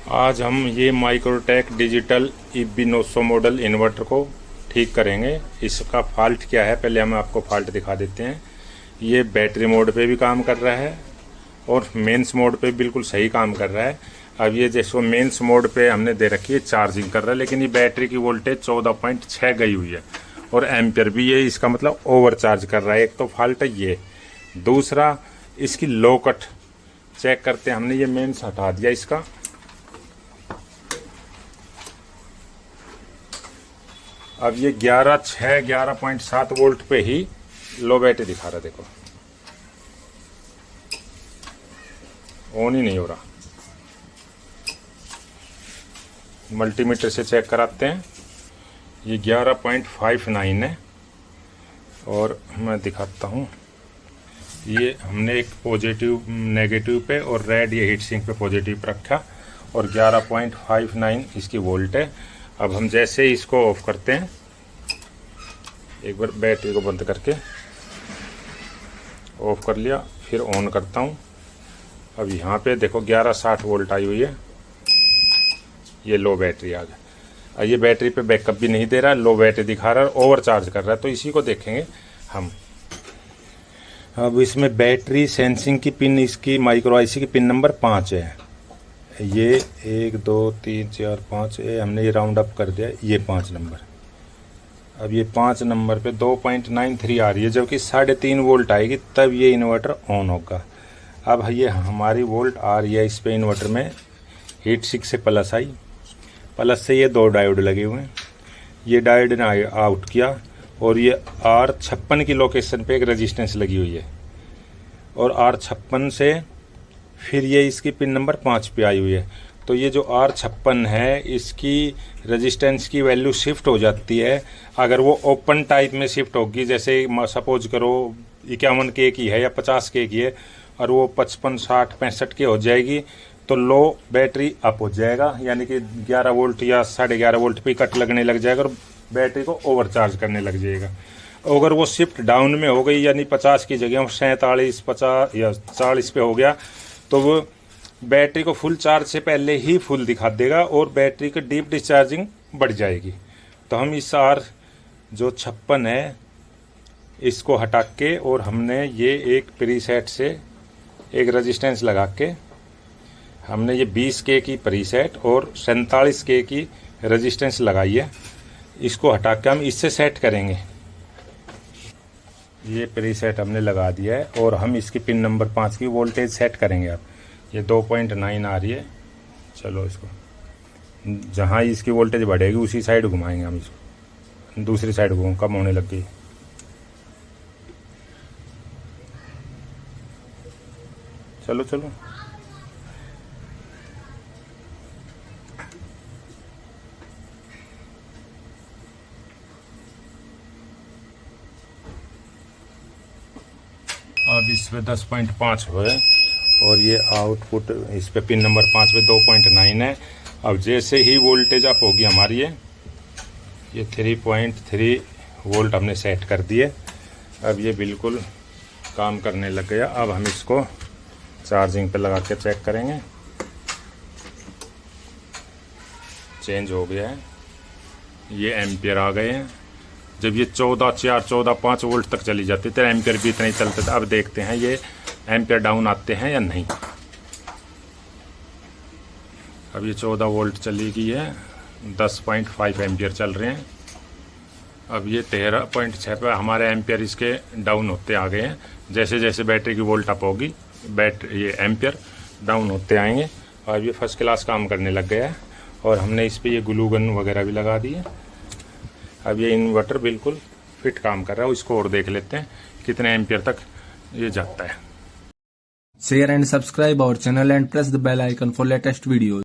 आज हम ये Microtek digital EB 900 model inverter को ठीक करेंगे। इसका फॉल्ट क्या है, पहले हम आपको फॉल्ट दिखा देते हैं। ये बैटरी मोड पे भी काम कर रहा है और मेंस मोड पे बिल्कुल सही काम कर रहा है। अब ये जैसे मेंस मोड पे हमने दे रखी है चार्जिंग कर रहा है, लेकिन ये बैटरी की वोल्टेज 14.6 गई हुई है और एम्पियर भी ये इसका मतलब ओवर चार्ज कर रहा है। एक तो फॉल्ट है ये। दूसरा इसकी लोकट चेक करते हैं। हमने ये मेंस हटा दिया इसका। अब ये 11.7 वोल्ट पे ही लो बैटरी दिखा रहा है। देखो ऑन ही नहीं हो रहा। मल्टीमीटर से चेक कराते हैं। ये 11.59 है और मैं दिखाता हूँ। ये हमने एक पॉजिटिव नेगेटिव पे और रेड ये हीट सिंक पे पॉजिटिव रखा और 11.59 इसकी वोल्ट है। अब हम जैसे ही इसको ऑफ करते हैं, एक बार बैटरी को बंद करके ऑफ कर लिया, फिर ऑन करता हूँ। अब यहाँ पे देखो 1160 वोल्ट आई हुई है। ये लो बैटरी आ गया। ये बैटरी पे बैकअप भी नहीं दे रहा है, लो बैटरी दिखा रहा है, ओवर चार्ज कर रहा है। तो इसी को देखेंगे हम। अब इसमें बैटरी सेंसिंग की पिन, इसकी माइक्रो IC की पिन नंबर 5 है। ये 1 2 3 4 5 हमने ये राउंड अप कर दिया। ये 5 नंबर। अब ये 5 नंबर पे 2.93 आ रही है, जबकि 3.5 वोल्ट आएगी तब ये इन्वर्टर ऑन होगा। अब ये हमारी वोल्ट आ रही है इस पे इन्वर्टर में हीट सिंक से प्लस आई। प्लस से ये 2 डायोड लगे हुए हैं। ये डायोड ने आउट किया और ये R56 की लोकेशन पे एक रेजिस्टेंस लगी हुई है और R56 से फिर ये इसकी पिन नंबर 5 पे आई हुई है। तो ये जो R56 है इसकी रेजिस्टेंस की वैल्यू शिफ्ट हो जाती है। अगर वो ओपन टाइप में शिफ्ट होगी, जैसे सपोज करो 51 के की है या 50 के की है और वो 55 60 65 के हो जाएगी, तो लो बैटरी अप हो जाएगा, यानी कि 11 वोल्ट या 11.5 वोल्ट पे कट लगने लग जाएगा और बैटरी को ओवर चार्ज करने लग जाएगा। अगर वो शिफ्ट डाउन में हो गई, यानी 50 की जगह 47 50 या 40 पे हो गया, तो वो बैटरी को फुल चार्ज से पहले ही फुल दिखा देगा और बैटरी की डीप डिस्चार्जिंग बढ़ जाएगी। तो हम इस जो 56 है इसको हटा के और हमने ये एक प्रीसेट से एक रेजिस्टेंस लगा के हमने ये 20 के की प्रीसेट और 47 के की रेजिस्टेंस लगाई है। इसको हटा के हम इससे सेट करेंगे। ये प्रीसेट हमने लगा दिया है और हम इसकी पिन नंबर 5 की वोल्टेज सेट करेंगे। अब ये 2.9 आ रही है। चलो इसको जहाँ इसकी वोल्टेज बढ़ेगी उसी साइड घुमाएंगे हम इसको। दूसरी साइड घूम कम होने लग गई। चलो चलो अब इस पे 10.5 है और ये आउटपुट इस पे पिन नंबर 5 पे 2.9 है। अब जैसे ही वोल्टेज अप होगी हमारी ये 3.3 वोल्ट हमने सेट कर दिए। अब ये बिल्कुल काम करने लग गया। अब हम इसको चार्जिंग पे लगा के चेक करेंगे। चेंज हो गया है। ये एम्पियर आ गए हैं। जब ये 14.4 14.5 वोल्ट तक चली जाती तो एम्पियर भी इतना ही चलता था। अब देखते हैं ये एम्पियर डाउन आते हैं या नहीं। अब ये 14 वोल्ट चली गई है, 10.5 एम्पियर चल रहे हैं। अब ये 13.6 पे हमारे एम्पियर इसके डाउन होते आ गए हैं। जैसे जैसे बैटरी की वोल्ट अप होगी ये एम्पियर डाउन होते आएंगे। और ये फर्स्ट क्लास काम करने लग गया है और हमने इस पे ये ग्लू गन वगैरह भी लगा दी है। अब ये इन्वर्टर बिल्कुल फिट काम कर रहा है। इसको और देख लेते हैं कितने एम्पियर तक ये जाता है। Share and subscribe our channel and press the bell icon for latest videos.